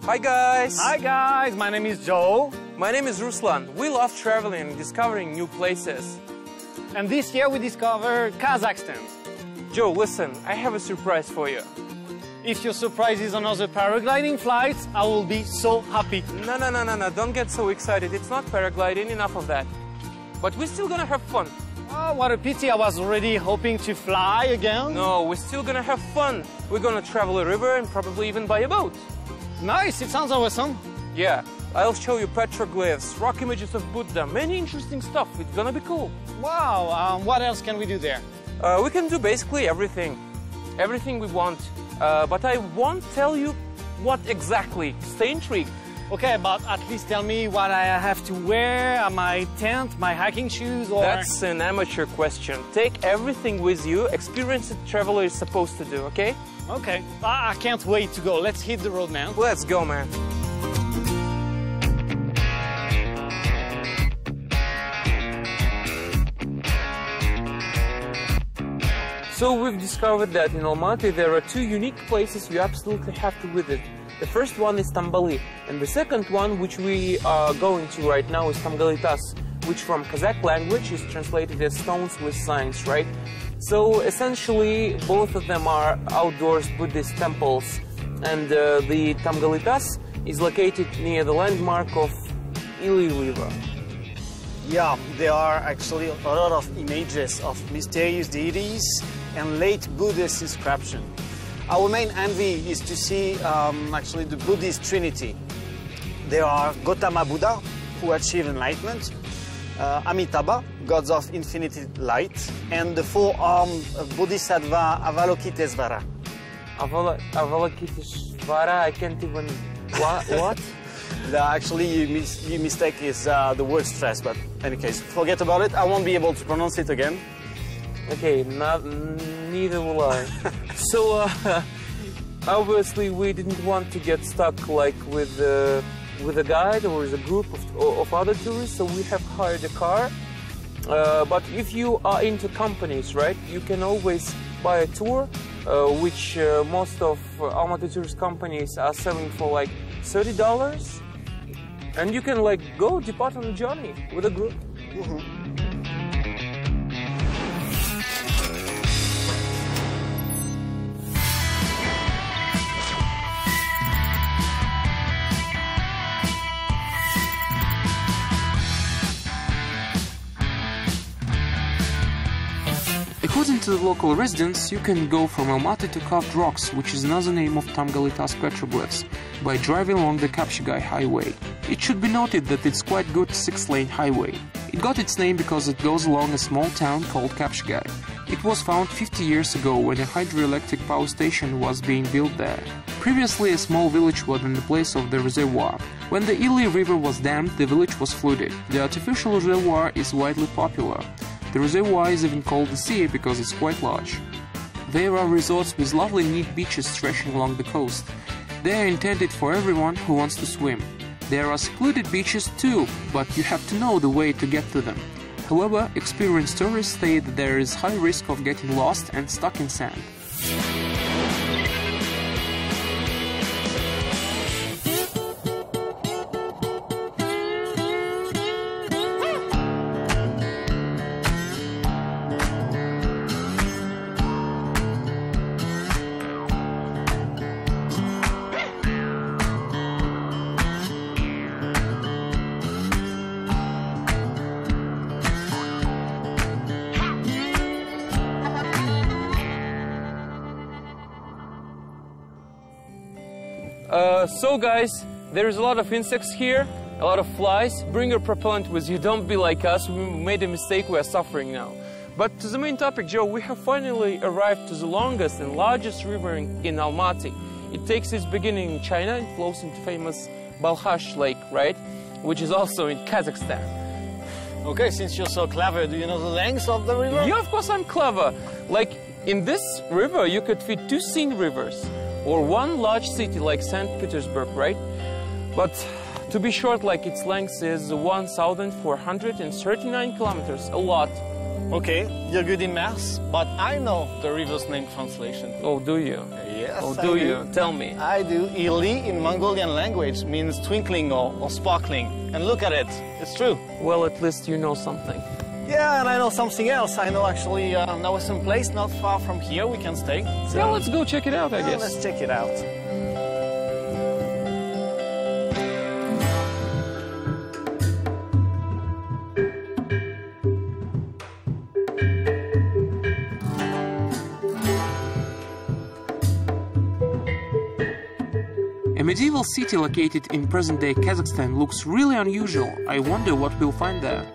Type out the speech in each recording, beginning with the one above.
Hi guys! Hi guys, my name is Joe. My name is Ruslan. We love traveling and discovering new places. And this year we discovered Kazakhstan. Joe, listen, I have a surprise for you. If your surprise is another paragliding flight, I will be so happy. No, don't get so excited. It's not paragliding, enough of that. But we're still gonna have fun. Oh, what a pity, I was already hoping to fly again. No, we're still gonna have fun. We're gonna travel a river and probably even by a boat. Nice, it sounds awesome. Yeah, I'll show you petroglyphs, rock images of Buddha, many interesting stuff. It's gonna be cool. Wow, what else can we do there? We can do basically everything. Everything we want. But I won't tell you what exactly. Stay intrigued. Okay, but at least tell me what I have to wear, my tent, my hiking shoes, or... That's an amateur question. Take everything with you. Experience a traveler is supposed to do, okay? Okay, I can't wait to go. Let's hit the road, man. Let's go, man. So we've discovered that in Almaty there are two unique places you absolutely have to visit. The first one is Tamgaly, and the second one, which we are going to right now, is Tamgaly Tas, which from Kazakh language is translated as stones with signs, right? So essentially both of them are outdoors Buddhist temples, and the Tamgaly Tas is located near the landmark of Ili River. Yeah, there are actually a lot of images of mysterious deities and late Buddhist inscription. Our main envy is to see actually the Buddhist Trinity. There are Gautama Buddha, who achieved enlightenment, Amitabha, gods of infinite light, and the four-armed Bodhisattva Avalokitesvara. Avalokitesvara, I can't even... What? Actually, you mistake is the word stress, but in any case, forget about it. I won't be able to pronounce it again. Okay, neither will I. So, obviously we didn't want to get stuck like with a guide or with a group of other tourists, so we have hired a car. But if you are into companies, right, you can always buy a tour, which most of Almaty tourist companies are selling for like $30. And you can like go depart on a journey with a group. Mm-hmm. According to the local residents, you can go from Almaty to Carved Rocks, which is another name of Tamgaly Tas petroglyphs, by driving along the Kapshigai highway. It should be noted that it's quite good 6-lane highway. It got its name because it goes along a small town called Kapshigai. It was found 50 years ago when a hydroelectric power station was being built there. Previously a small village was in the place of the reservoir. When the Ili River was dammed, the village was flooded. The artificial reservoir is widely popular. The reservoir is even called the sea because it's quite large. There are resorts with lovely neat beaches stretching along the coast. They are intended for everyone who wants to swim. There are secluded beaches too, but you have to know the way to get to them. However, experienced tourists say that there is high risk of getting lost and stuck in sand. So guys, there's a lot of insects here, a lot of flies. Bring your propellant with you, don't be like us, we made a mistake, we are suffering now. But to the main topic, Joe, we have finally arrived to the longest and largest river in Almaty. It takes its beginning in China and flows into famous Balkhash Lake, right? Which is also in Kazakhstan. Okay, since you're so clever, do you know the length of the river? Yeah, of course I'm clever. Like, in this river, you could fit 2 scene rivers. Or 1 large city like St. Petersburg, right? But to be short, like its length is 1,439 kilometers, a lot. Okay, you're good in maths, but I know the river's name translation. Oh, do you? Yes, Oh, do you? Tell me. I do. Ili in Mongolian language means twinkling or sparkling. And look at it. It's true. Well, at least you know something. Yeah, and I know something else. I know actually there was some place not far from here we can stay. So Yeah, let's go check it out, I guess. let's check it out. A medieval city located in present-day Kazakhstan looks really unusual. I wonder what we'll find there.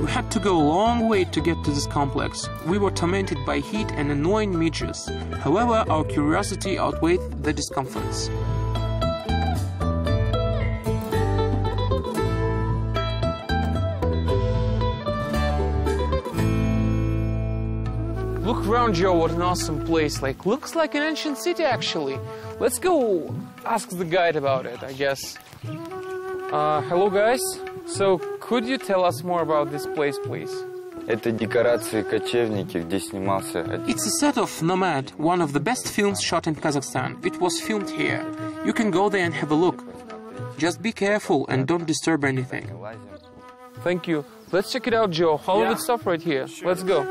We had to go a long way to get to this complex. We were tormented by heat and annoying midges. However, our curiosity outweighed the discomforts. Look around, Joe, what an awesome place. Like, looks like an ancient city, actually. Let's go ask the guide about it, I guess. Hello, guys. So, could you tell us more about this place, please? Это декорации кочевники, где снимался один. It's a set of Nomad, one of the best films shot in Kazakhstan. It was filmed here. You can go there and have a look. Just be careful and don't disturb anything. Thank you. Let's check it out, Joe. All of it stuff right here. Let's go.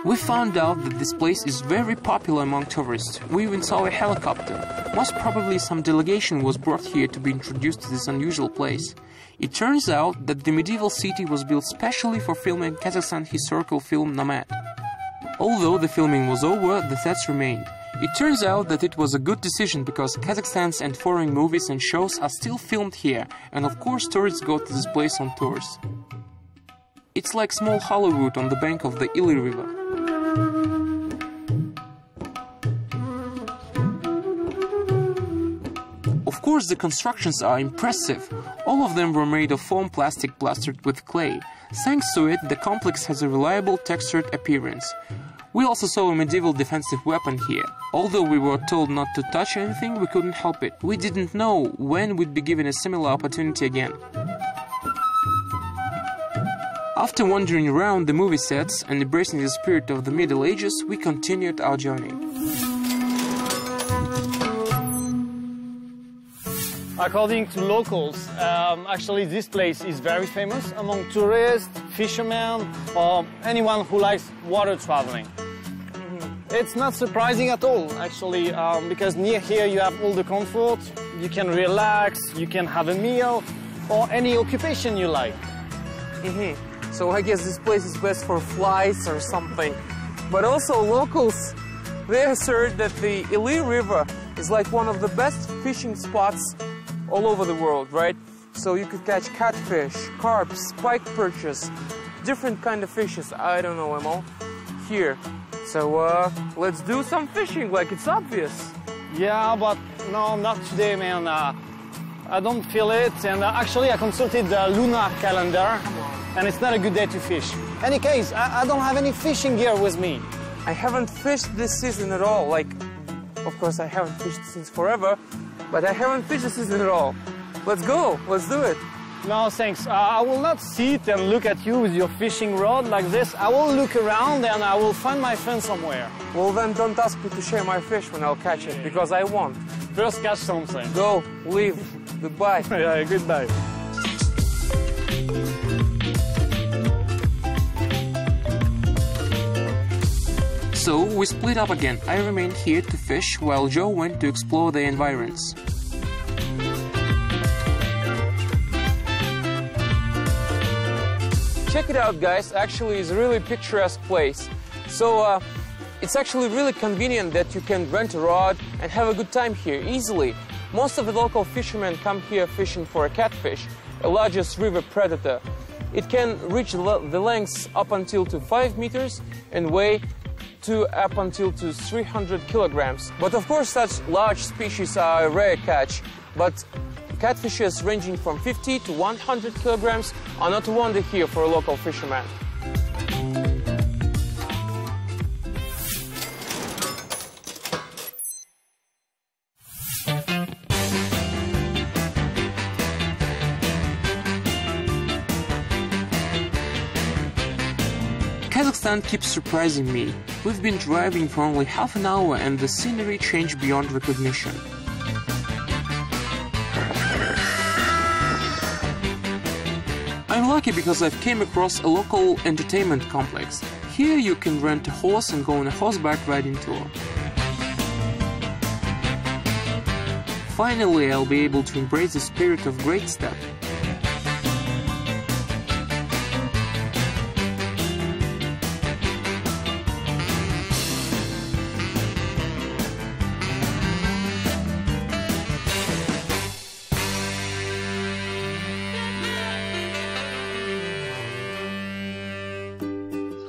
We found out that this place is very popular among tourists. We even saw a helicopter. Most probably some delegation was brought here to be introduced to this unusual place. It turns out that the medieval city was built specially for filming Kazakhstan historical film Nomad. Although the filming was over, the sets remained. It turns out that it was a good decision because Kazakhstan's and foreign movies and shows are still filmed here, and of course tourists go to this place on tours. It's like small Hollywood on the bank of the Ili River. Of course, the constructions are impressive. All of them were made of foam plastic plastered with clay. Thanks to it, the complex has a reliable textured appearance. We also saw a medieval defensive weapon here. Although we were told not to touch anything, we couldn't help it. We didn't know when we'd be given a similar opportunity again. After wandering around the movie sets and embracing the spirit of the Middle Ages, we continued our journey. According to locals, actually this place is very famous among tourists, fishermen, or anyone who likes water traveling. It's not surprising at all, actually, because near here you have all the comfort, you can relax, you can have a meal, or any occupation you like. So I guess this place is best for flights or something. But also locals, they assert that the Ili River is like one of the best fishing spots all over the world, right? So you could catch catfish, carp, spike perches, different kind of fishes, I don't know them all, here. So let's do some fishing, like it's obvious. Yeah, but no, not today, man. I don't feel it, and actually I consulted the lunar calendar, and it's not a good day to fish. Any case, I don't have any fishing gear with me. I haven't fished this season at all, like, of course I haven't fished since forever, but I haven't fished this season at all. Let's go, let's do it. No, thanks. I will not sit and look at you with your fishing rod like this. I will look around and I will find my friend somewhere. Well then don't ask me to share my fish when I'll catch it, because I won't. First catch something. Go, leave, goodbye. Yeah, goodbye. So we split up again. I remained here to fish while Joe went to explore the environs. Check it out, guys. Actually, it's a really picturesque place. So it's actually really convenient that you can rent a rod and have a good time here easily. Most of the local fishermen come here fishing for a catfish, a largest river predator. It can reach the lengths up until to 5 meters and weigh up until to 300 kilograms. But of course, such large species are a rare catch. But catfishes ranging from 50 to 100 kilograms are not a wonder here for a local fisherman. Kazakhstan keeps surprising me. We've been driving for only half an hour and the scenery changed beyond recognition. I'm lucky because I've came across a local entertainment complex. Here you can rent a horse and go on a horseback riding tour. Finally, I'll be able to embrace the spirit of Great Steppe.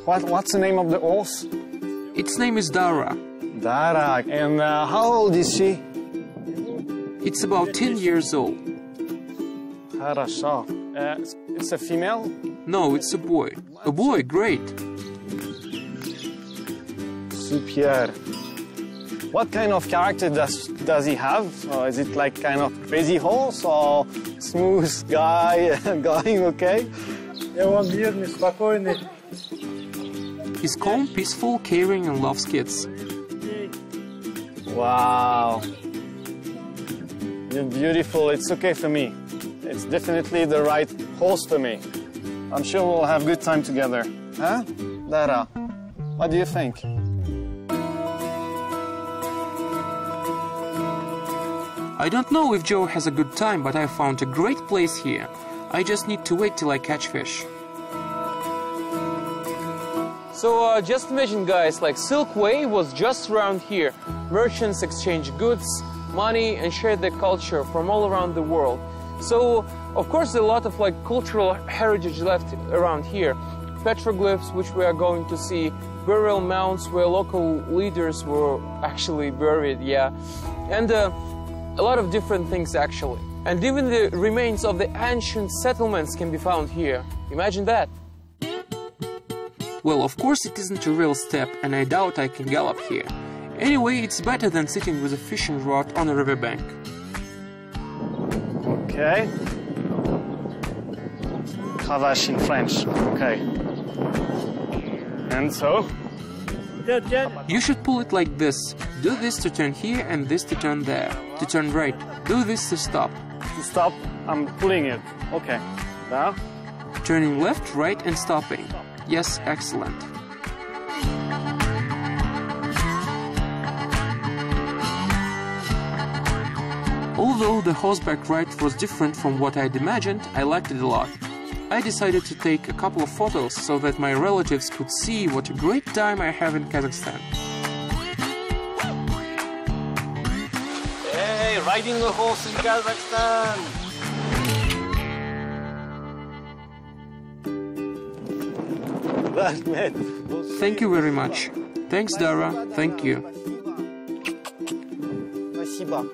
What's the name of the horse? Its name is Dara. Dara. And how old is she? It's about 10 years old. Хорошо. It's a female? No, it's a boy. A boy, great. Super. What kind of character does he have? Is it like kind of crazy horse or smooth guy going okay? He's calm, peaceful, caring and loves kids. Wow. You're beautiful. It's okay for me. It's definitely the right horse for me. I'm sure we'll have a good time together. Huh? Dara, what do you think? I don't know if Joe has a good time, but I found a great place here. I just need to wait till I catch fish. So just imagine, guys, like Silk Way was just around here. Merchants exchanged goods, money, and shared their culture from all around the world. So, of course, a lot of like cultural heritage left around here. Petroglyphs, which we are going to see, burial mounds where local leaders were actually buried, yeah. And a lot of different things, actually. And even the remains of the ancient settlements can be found here. Imagine that. Well, of course it isn't a real steppe, and I doubt I can gallop here. Anyway, it's better than sitting with a fishing rod on a riverbank. Okay. Cravache in French. Okay. And so? You should pull it like this. Do this to turn here and this to turn there. To turn right. Do this to stop. To stop, I'm pulling it. Okay. Now? Turning left, right and stopping. Yes, excellent. Although the horseback ride was different from what I'd imagined, I liked it a lot. I decided to take a couple of photos so that my relatives could see what a great time I have in Kazakhstan. Hey, riding a horse in Kazakhstan! Thank you very much. Thanks, Dara. Thank you. Спасибо.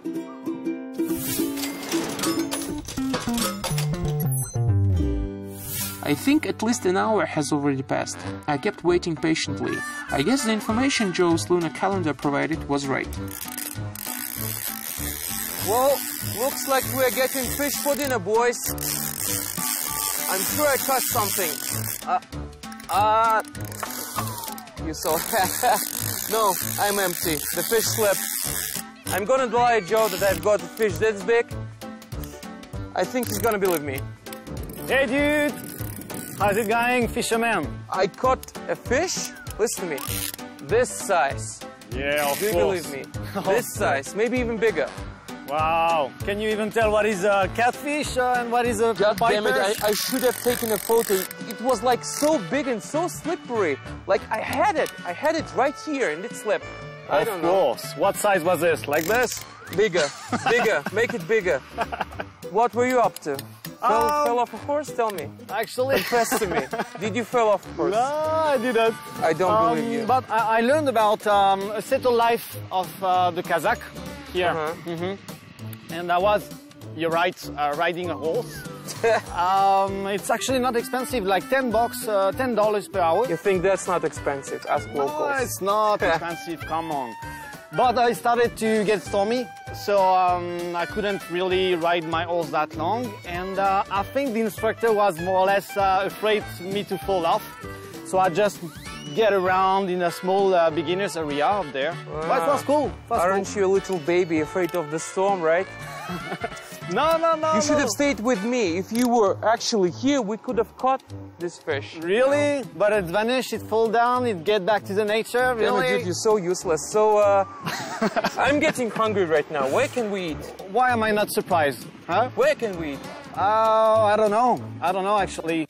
I think at least an hour has already passed. I kept waiting patiently. I guess the information Joe's lunar calendar provided was right. Well, looks like we're getting fish for dinner, boys. I'm sure I caught something. You saw? No, I'm empty. The fish slipped. I'm gonna lie, Joe, that I've got a fish this big. I think he's gonna believe me. Hey, dude! How's it going, fisherman? I caught a fish, listen to me, this size. Yeah, of Do you course. believe me? This size, maybe even bigger. Wow. Can you even tell what is a catfish and what is a God piper? damn it, I should have taken a photo. It was like so big and so slippery. Like I had it right here and it slipped. I don't know. Of course. What size was this? Like this? Bigger, bigger, make it bigger. What were you up to? Fell off a horse? Tell me. Actually... Confess to me. Did you fell off a horse? No, I didn't. I don't believe you. But I learned about a settled life of the Kazakh here. And I was, you're right, riding a horse. It's actually not expensive, like $10 per hour. You think that's not expensive? Ask locals. No, it's not expensive, come on. But I started to get stormy, so I couldn't really ride my horse that long. And I think the instructor was more or less afraid me to fall off. So I just get around in a small beginners area up there. Wow. But it was cool. Aren't you a little baby afraid of the storm, right? No. You should have stayed with me. If you were actually here, we could have caught this fish. Really? But it vanished, it fall down, it get back to the nature, really? Damn it, dude, you're so useless. So, I'm getting hungry right now. Where can we eat? Why am I not surprised? Huh? Where can we eat? I don't know. I don't know, actually.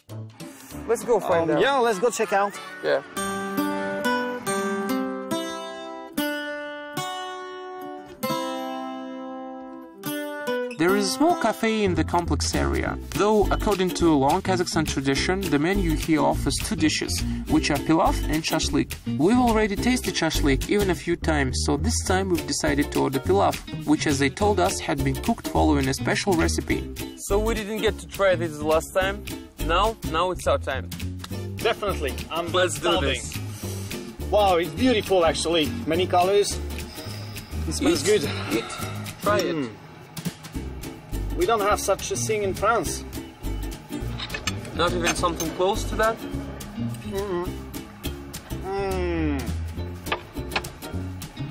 Let's go find out. Yeah, let's go check out. Yeah. There is a small cafe in the complex area, though according to a long Kazakhstan tradition, the menu here offers two dishes, which are pilaf and shashlik. We've already tasted shashlik even a few times, so this time we've decided to order pilaf, which as they told us had been cooked following a special recipe. So we didn't get to try this last time. Now it's our time. Definitely. Let's do this. Wow, it's beautiful actually. Many colors. It smells good. Eat. Try it. We don't have such a thing in France. Not even something close to that?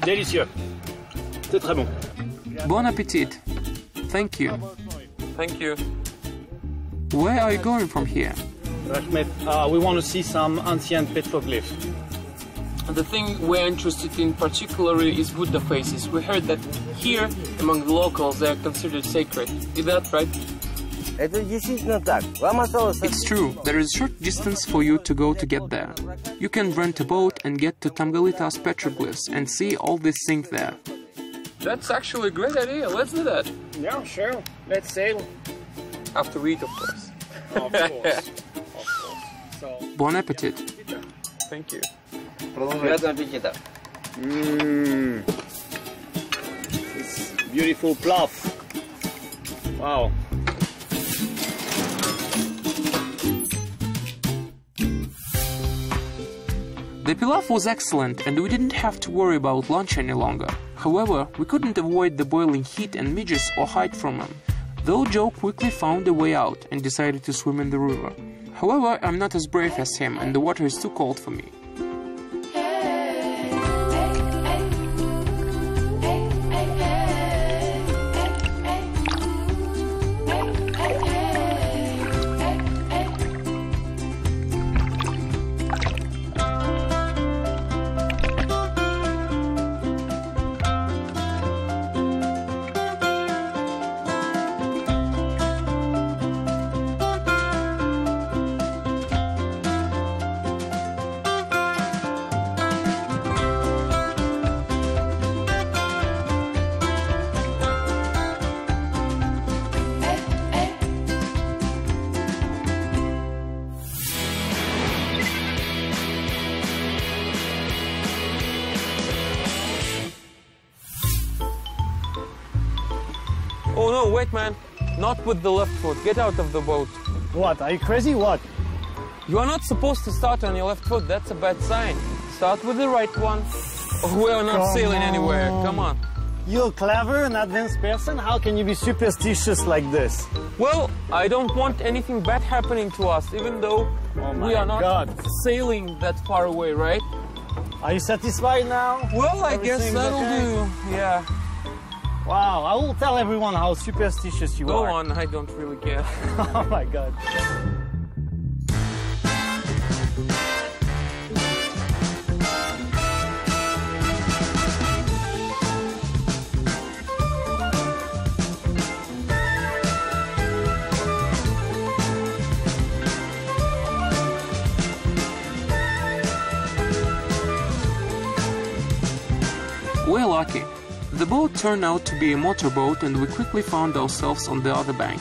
Délicieux. C'est très bon. Bon appetit. Thank you. Thank you. Where are you going from here? Rahmet, we want to see some ancient petroglyphs. The thing we're interested in particularly is Buddha faces. We heard that here, among the locals, they are considered sacred. Is that right? Это действительно так. Вам осталось... It's true, there is a short distance for you to go to get there. You can rent a boat and get to Tamgaly petroglyphs and see all these things there. That's actually a great idea. Let's do that. Yeah, sure. Let's sail. After we eat, of course. Of course. So... Bon appetit. Thank you. Приятного аппетита. It's beautiful pilaf. Wow. The pilaf was excellent and we didn't have to worry about lunch any longer. However, we couldn't avoid the boiling heat and midges or hide from them, though Joe quickly found a way out and decided to swim in the river. However, I'm not as brave as him and the water is too cold for me. Oh no, wait man. Not with the left foot. Get out of the boat. What? Are you crazy? What? You are not supposed to start on your left foot. That's a bad sign. Start with the right one. Oh, we are not sailing anywhere. Come on. You're clever and advanced person. How can you be superstitious like this? Well, I don't want anything bad happening to us, even though we are not sailing that far away, right? Are you satisfied now? Well, I guess Everything's that'll okay? do. Yeah. Wow, I will tell everyone how superstitious you Go are. on, I don't really care. Oh my god. We're lucky. The boat turned out to be a motorboat and we quickly found ourselves on the other bank.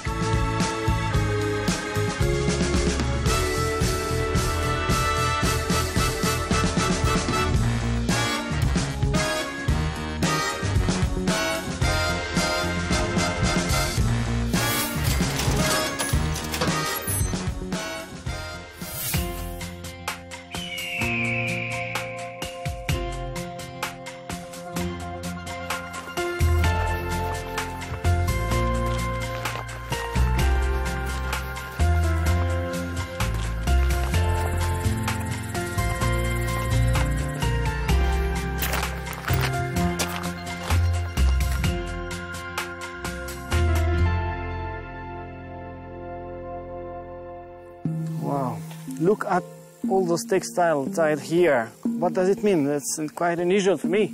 Wow, look at all those textiles tied here. What does it mean? That's quite unusual for me.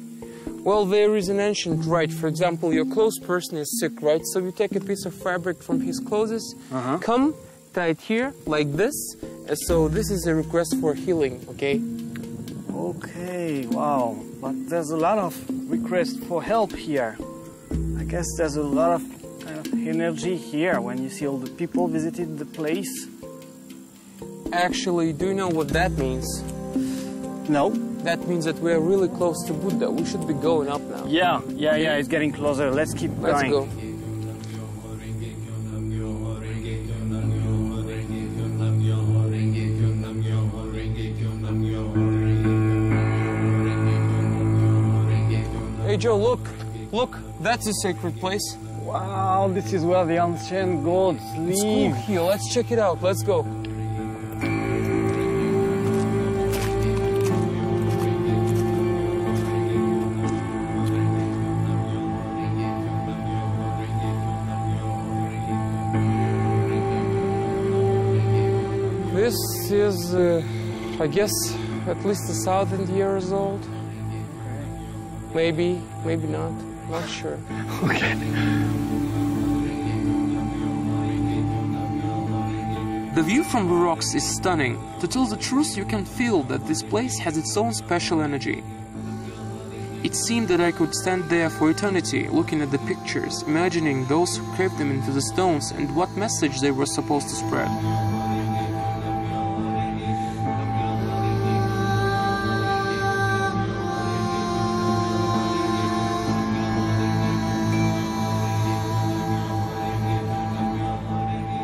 Well, there is an ancient rite. For example, your close person is sick, right? So you take a piece of fabric from his clothes, come, tie it here, like this. So this is a request for healing, okay? Okay, wow. But there's a lot of requests for help here. I guess there's a lot of kind of energy here when you see all the people visited the place. Actually, do you know what that means? No. That means that we are really close to Buddha. We should be going up now. Yeah, it's getting closer. Let's keep going. Let's go. Hey Joe, look, that's a sacred place. Wow, this is where the ancient gods live. It's cool here, let's check it out, let's go. This is, I guess, at least 1,000 years old. Maybe not. Not sure. Okay. The view from the rocks is stunning. To tell the truth, you can feel that this place has its own special energy. It seemed that I could stand there for eternity, looking at the pictures, imagining those who carved them into the stones and what message they were supposed to spread.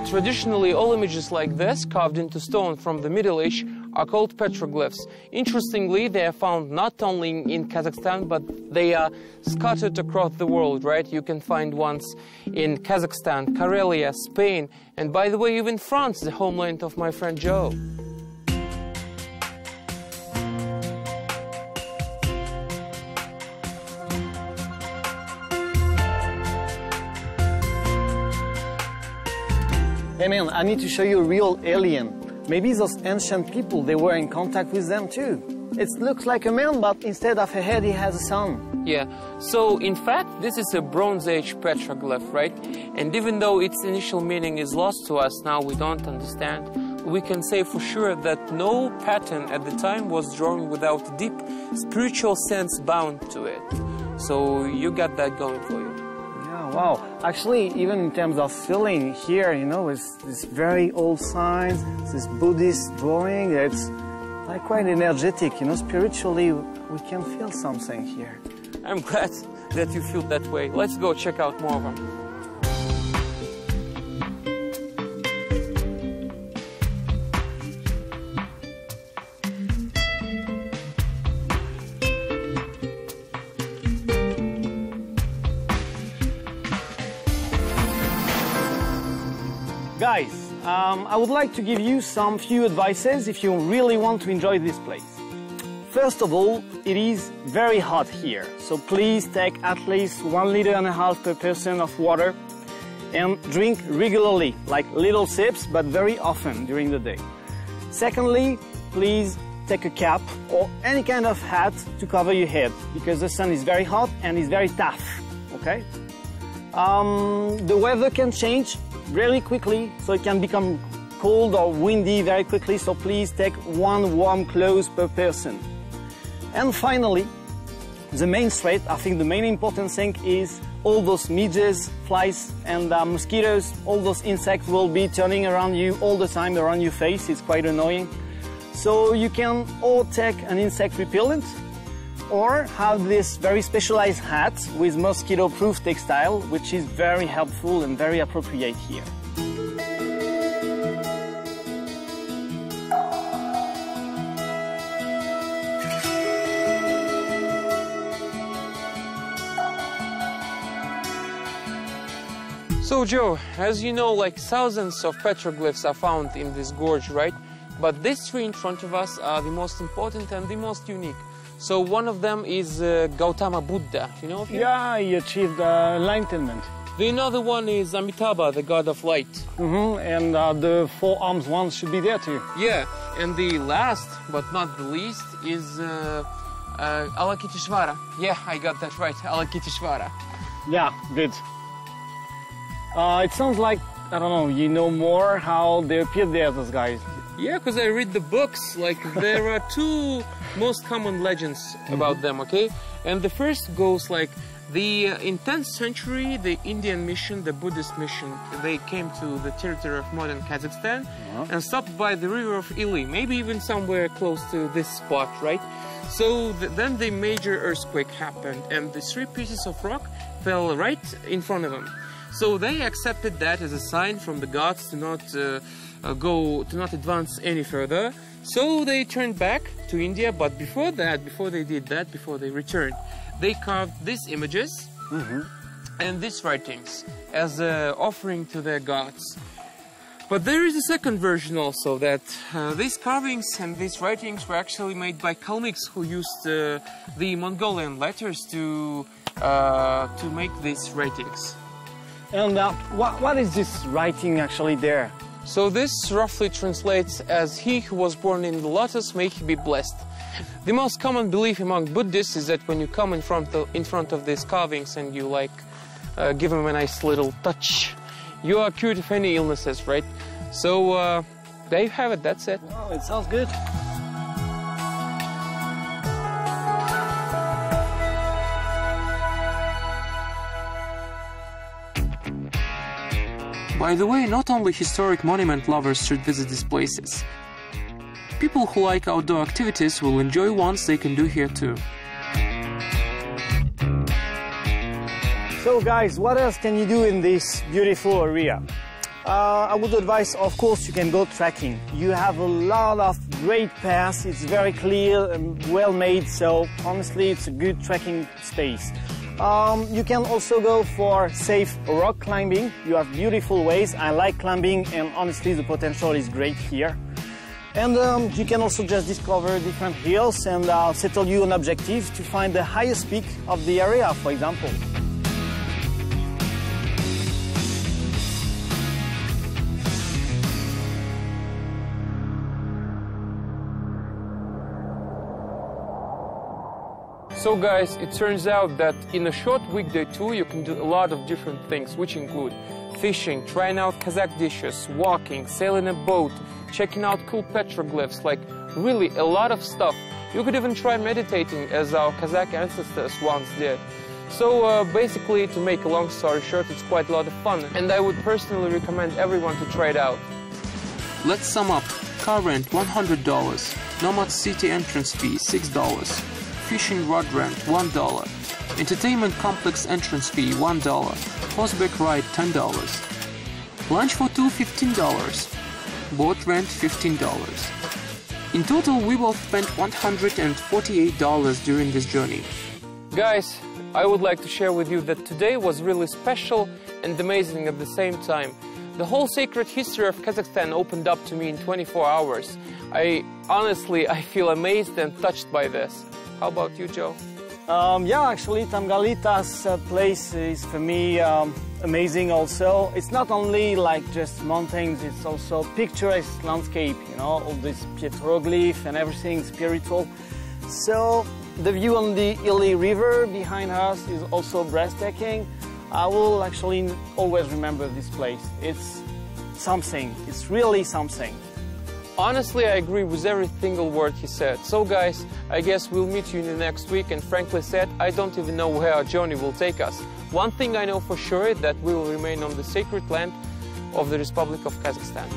Traditionally, all images like this, carved into stone from the Middle Age, are called petroglyphs. Interestingly, they are found not only in Kazakhstan, but they are scattered across the world, right? You can find ones in Kazakhstan, Karelia, Spain, and by the way, even France, the homeland of my friend Joe. Hey man, I need to show you a real alien. Maybe those ancient people, they were in contact with them too. It looks like a man, but instead of a head, he has a son. Yeah, so in fact, this is a Bronze Age petroglyph, right? And even though its initial meaning is lost to us now, we don't understand, we can say for sure that no pattern at the time was drawn without deep spiritual sense bound to it. So you got that going for you. Wow, actually, even in terms of feeling here, you know, it's this very old signs, this Buddhist drawing, it's like quite energetic, you know, spiritually we can feel something here. I'm glad that you feel that way. Let's go check out more of them. Guys, I would like to give you some few advices if you really want to enjoy this place. First of all, it is very hot here, so please take at least 1.5 liters per person of water and drink regularly, like little sips, but very often during the day. Secondly, please take a cap or any kind of hat to cover your head, because the sun is very hot and it's very tough, okay? The weather can change really quickly, so it can become cold or windy very quickly, so please take 1 warm clothes per person. And finally, the main threat, I think the main important thing is all those midges, flies and mosquitoes, all those insects will be turning around you all the time, around your face. It's quite annoying. So you can or take an insect repellent or have this very specialized hat with mosquito-proof textile, which is very helpful and very appropriate here. So Joe, as you know, like thousands of petroglyphs are found in this gorge, right? But these three in front of us are the most important and the most unique. So one of them is Gautama Buddha, you know of him? Yeah, he achieved enlightenment. The another one is Amitabha, the god of light. And the four arms one should be there too. Yeah, and the last but not the least is Avalokiteshvara. Yeah, I got that right, Avalokiteshvara. Yeah, good. It sounds like, I don't know, you know more how they appeared there, those guys. Yeah, because I read the books. Like, there are two most common legends about them, okay? And the first goes like, in 10th century, the Indian mission, the Buddhist mission, they came to the territory of modern Kazakhstan and stopped by the river of Ili, maybe even somewhere close to this spot, right? So then the major earthquake happened, and the 3 pieces of rock fell right in front of them. So they accepted that as a sign from the gods to not advance any further. So they turned back to India, but before they returned, they carved these images and these writings as an offering to their gods. But there is a second version also, that these carvings and these writings were actually made by Kalmyks, who used the Mongolian letters to make these writings. And what is this writing actually there? So this roughly translates as, "He who was born in the lotus, may he be blessed." The most common belief among Buddhists is that when you come in front of these carvings and you give them a nice little touch, you are cured of any illnesses, right? So there you have it, that's it. Wow, it sounds good. By the way, not only historic monument lovers should visit these places. People who like outdoor activities will enjoy ones they can do here too. So guys, what else can you do in this beautiful area? I would advise, of course, you can go trekking. You have a lot of great paths, it's very clear and well made, so honestly it's a good trekking space. You can also go for safe rock climbing. You have beautiful ways. I like climbing, and honestly the potential is great here. And you can also just discover different hills and settle you an objective to find the highest peak of the area, for example. So guys, it turns out that in a short weekday tour you can do a lot of different things, which include fishing, trying out Kazakh dishes, walking, sailing a boat, checking out cool petroglyphs, like really a lot of stuff. You could even try meditating as our Kazakh ancestors once did. So basically, to make a long story short, it's quite a lot of fun, and I would personally recommend everyone to try it out. Let's sum up. Car rent $100, Nomad City entrance fee $6, fishing rod rent $1, entertainment complex entrance fee $1, horseback ride $10, lunch for two $15, boat rent $15. In total, we will spend $148 during this journey. Guys, I would like to share with you that today was really special and amazing at the same time. The whole sacred history of Kazakhstan opened up to me in 24 hours. I feel amazed and touched by this. How about you, Joe? Yeah, actually, Tamgaly place is for me amazing also. It's not only like just mountains, it's also picturesque landscape, you know, all this petroglyph and everything spiritual. So the view on the Ili River behind us is also breathtaking. I will actually always remember this place. It's something, it's really something. Honestly, I agree with every single word he said. So guys, I guess we'll meet you in the next week, and frankly said, I don't even know where our journey will take us. One thing I know for sure is that we will remain on the sacred land of the Republic of Kazakhstan.